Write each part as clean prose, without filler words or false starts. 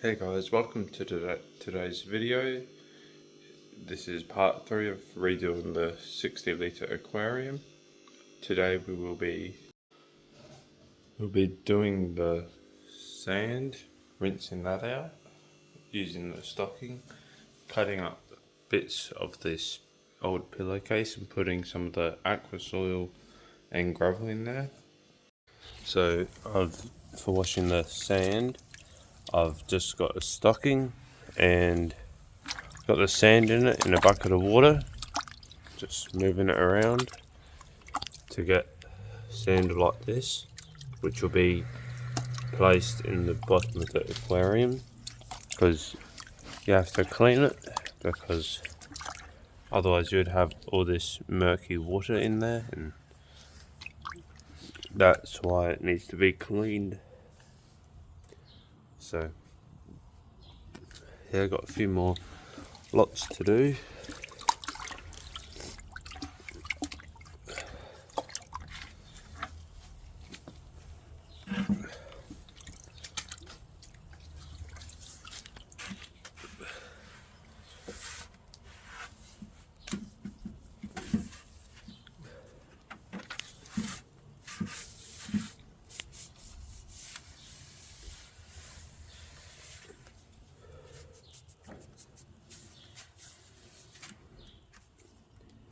Hey guys, welcome to today's video. This is part 3 of redoing the 60 litre aquarium. Today we'll be doing the sand, rinsing that out, using the stocking, cutting up bits of this old pillowcase and putting some of the aqua soil and gravel in there. So for washing the sand, I've just got a stocking and got the sand in it in a bucket of water, just moving it around to get sand like this, which will be placed in the bottom of the aquarium because you have to clean it, because otherwise you'd have all this murky water in there, and that's why it needs to be cleaned. So yeah, I've got a few more lots to do.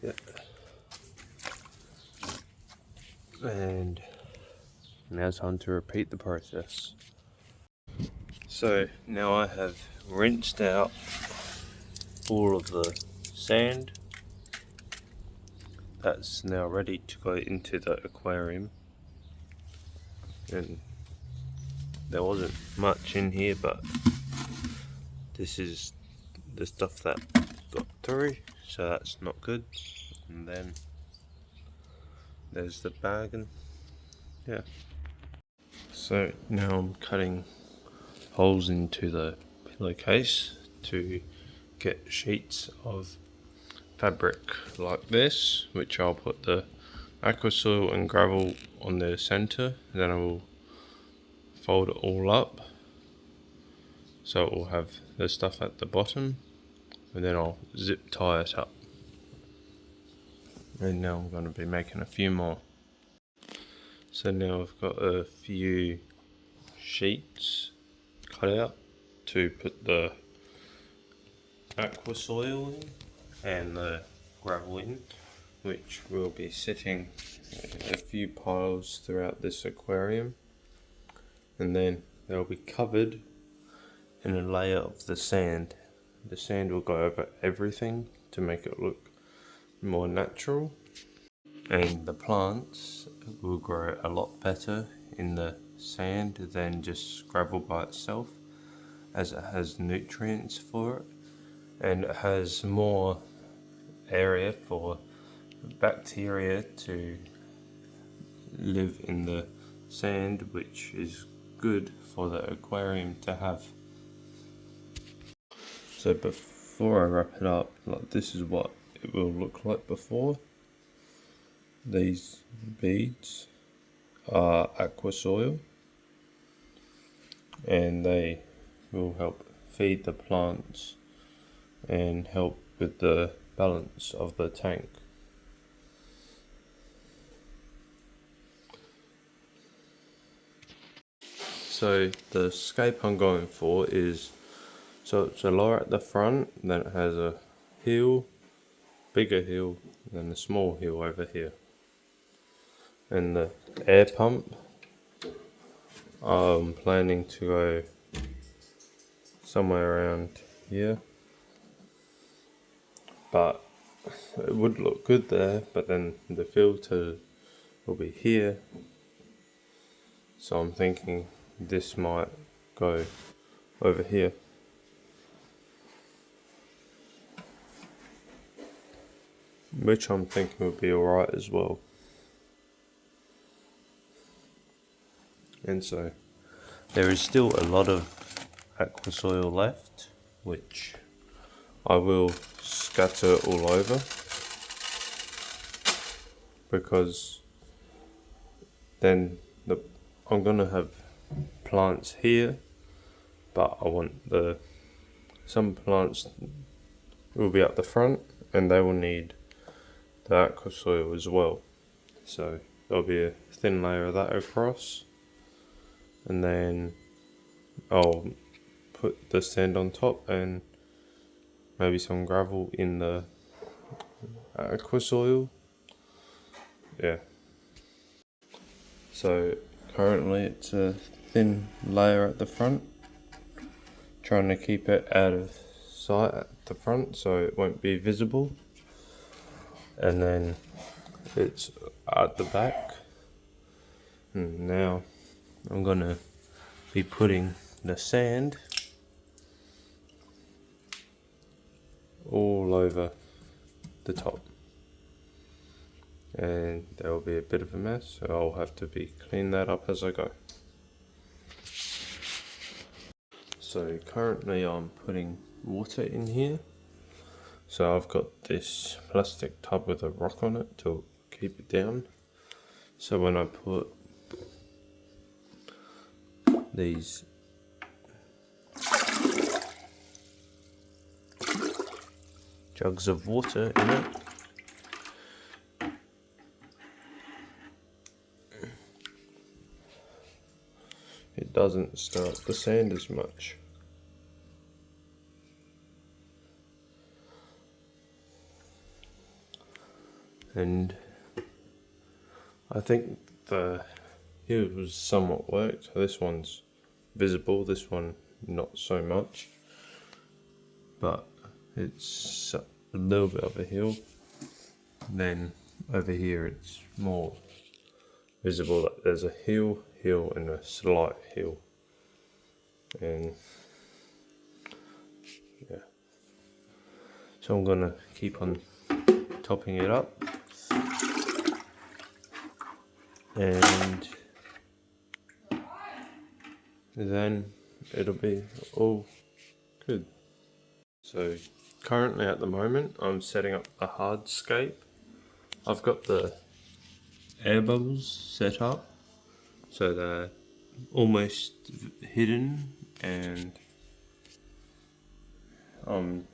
Yeah. And now it's time to repeat the process. So now I have rinsed out all of the sand. That's now ready to go into the aquarium, and there wasn't much in here, but this is the stuff that got through, so that's not good. And then there's the bag, and yeah. So now I'm cutting holes into the pillowcase to get sheets of fabric like this, which I'll put the aqua soil and gravel on the center, and then I will fold it all up so it will have the stuff at the bottom, and then I'll zip tie it up. And now I'm going to be making a few more. So now I've got a few sheets cut out to put the aqua soil in and the gravel in, which will be sitting a few piles throughout this aquarium, and then they'll be covered in a layer of the sand. The sand will go over everything to make it look more natural, and the plants will grow a lot better in the sand than just gravel by itself, as it has nutrients for it, and it has more area for bacteria to live in the sand, which is good for the aquarium to have. So before I wrap it up, like, this is what it will look like before. These beads are aqua soil, and they will help feed the plants and help with the balance of the tank. So the scape I'm going for is, so it's a lower at the front, then it has a hill, bigger hill, then a small hill over here. And the air pump, I'm planning to go somewhere around here, but it would look good there, but then the filter will be here, so I'm thinking this might go over here. Which I'm thinking would be alright as well. And so there is still a lot of aqua soil left, which I will scatter all over, because then I'm gonna have plants here but I want some plants will be up the front and they will need the aqua soil as well. So there'll be a thin layer of that across, and then I'll put the sand on top and maybe some gravel in the aqua soil. Yeah. So currently it's a thin layer at the front, trying to keep it out of sight at the front so it won't be visible, and then it's at the back. And now I'm gonna be putting the sand all over the top, and there will be a bit of a mess, so I'll have to clean that up as I go. So currently I'm putting water in here. So I've got this plastic tub with a rock on it to keep it down. So when I put these jugs of water in it, it doesn't stir up the sand as much. And I think the hill was somewhat worked. This one's visible, this one not so much, but it's a little bit of a hill. Then over here it's more visible that there's a hill and a slight hill, and yeah, so I'm gonna keep on topping it up, and then it'll be all good. So currently at the moment I'm setting up a hardscape. I've got the air bubbles set up so they're almost hidden, and I'm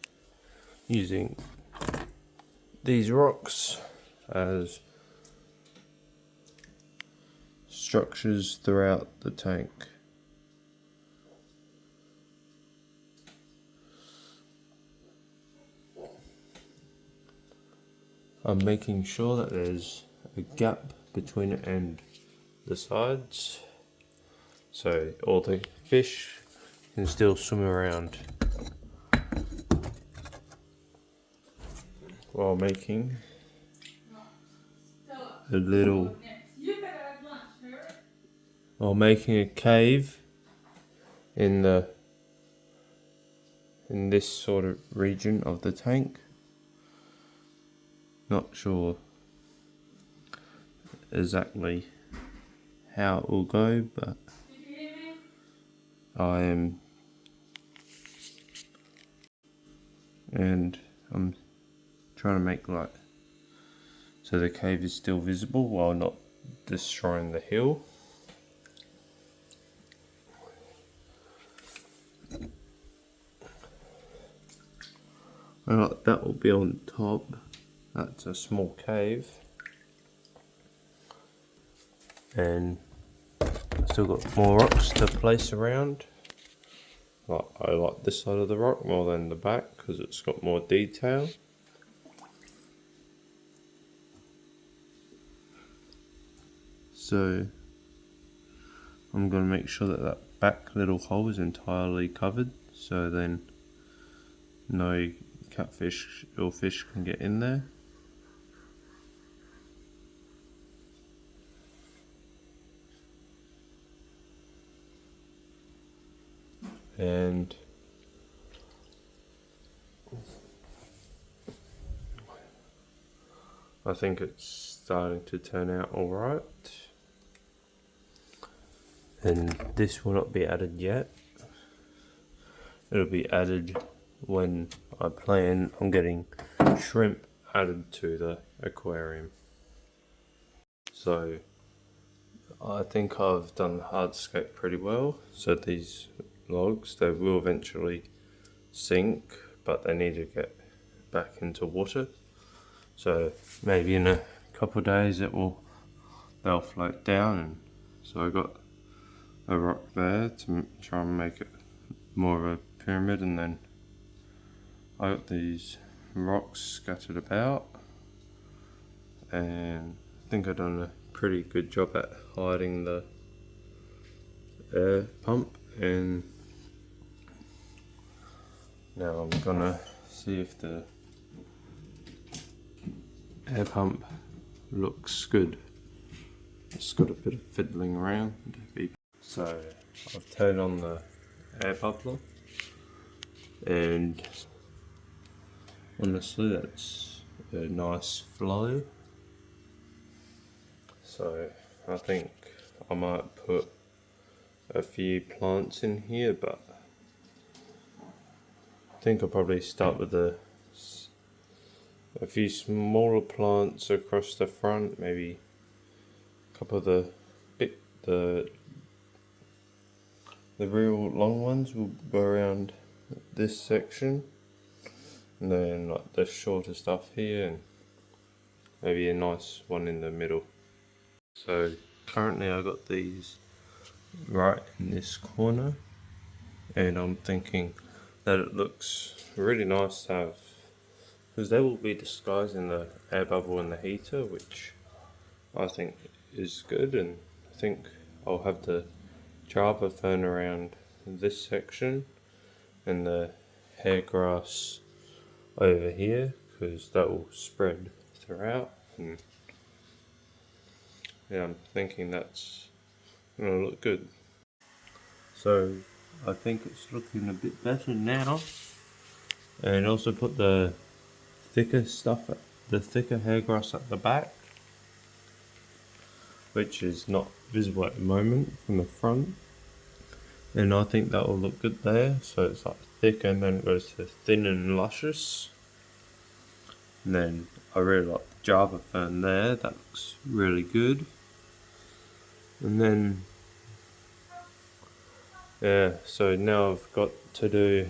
using these rocks as structures throughout the tank. I'm making sure that there's a gap between it and the sides, so all the fish can still swim around while making a little, a cave in this sort of region of the tank. Not sure exactly how it will go, but I am, and I'm trying to make like so the cave is still visible while not destroying the hill. And that will be on top. That's a small cave, and still got more rocks to place around. I like this side of the rock more than the back because it's got more detail. So I'm going to make sure that that back little hole is entirely covered, so then no catfish or fish can get in there. And I think it's starting to turn out alright. And this will not be added yet. It'll be added when I plan on getting shrimp added to the aquarium. So I think I've done the hardscape pretty well. So these logs. They will eventually sink, but they need to get back into water. So maybe in a couple of days they'll float down. And so I got a rock there to try and make it more of a pyramid, and then I got these rocks scattered about, and I think I've done a pretty good job at hiding the air pump. And now I'm gonna see if the air pump looks good. It's got a bit of fiddling around. So I've turned on the air bubbler, and honestly that's a nice flow. So I think I might put a few plants in here, but I think I'll probably start with a few smaller plants across the front, maybe a couple of the real long ones will go around this section, and then like the shorter stuff here, and maybe a nice one in the middle. So currently I got these right in this corner, and I'm thinking that it looks really nice to have, because they will be disguising the air bubble and the heater, which I think is good. And I think I'll have the Java fern around this section and the hair grass over here, because that will spread throughout. And yeah, I'm thinking that's gonna look good. So I think it's looking a bit better now, and also put the thicker hair grass at the back, which is not visible at the moment from the front, and I think that will look good there. So it's like thick, and then it goes to thin and luscious. And then I really like the Java fern there, that looks really good. And then yeah, so now I've got to do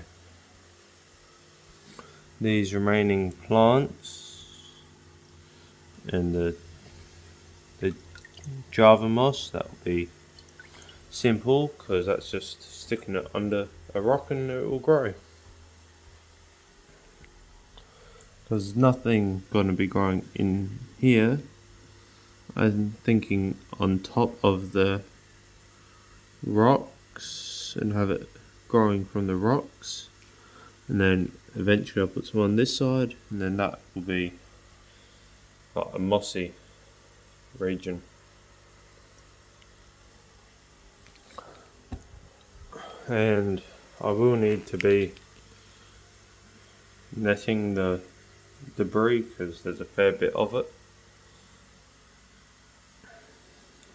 these remaining plants and the Java moss. That will be simple, because that's just sticking it under a rock and it will grow. There's nothing going to be growing in here. I'm thinking on top of the rocks and have it growing from the rocks, and then eventually I'll put some on this side, and then that will be like a mossy region. And I will need to be netting the debris, because there's a fair bit of it.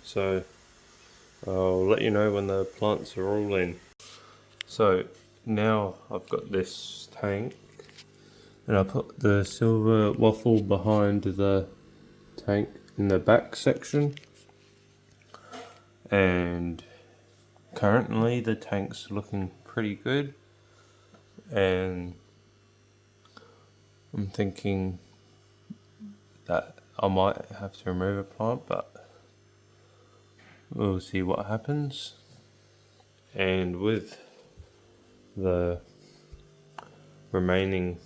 So I'll let you know when the plants are all in. So now I've got this tank, and I put the silver waffle behind the tank in the back section, and currently the tank's looking pretty good, and I'm thinking that I might have to remove a plant, but we'll see what happens. And with the remaining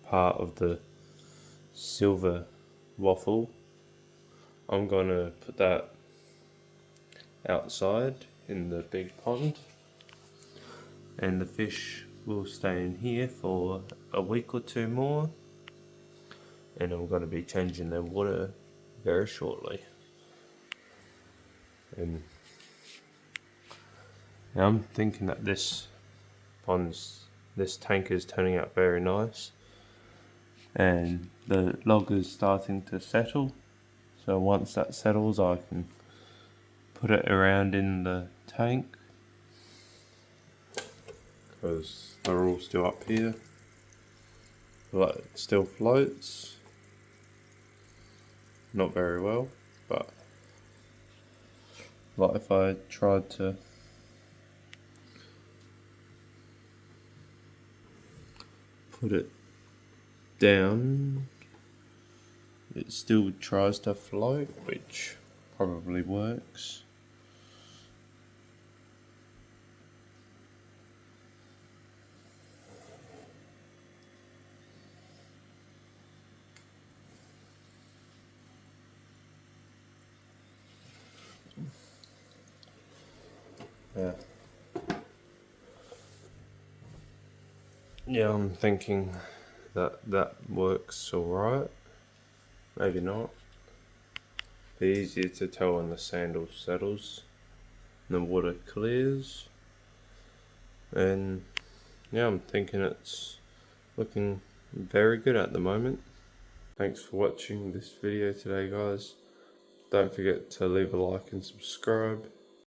part of the silver waffle, I'm gonna put that outside in the big pond, and the fish will stay in here for a week or two more, and I'm going to be changing their water very shortly. And I'm thinking that this tank is turning out very nice, and the log is starting to settle. So once that settles, I can put it around in the tank, because they're all still up here. But it still floats, not very well, but like if I tried to put it down, it still tries to float, which probably works. Yeah, I'm thinking that works alright. Maybe not. Be easier to tell when the sandal settles and the water clears. And yeah, I'm thinking it's looking very good at the moment. Thanks for watching this video today, guys. Don't forget to leave a like and subscribe.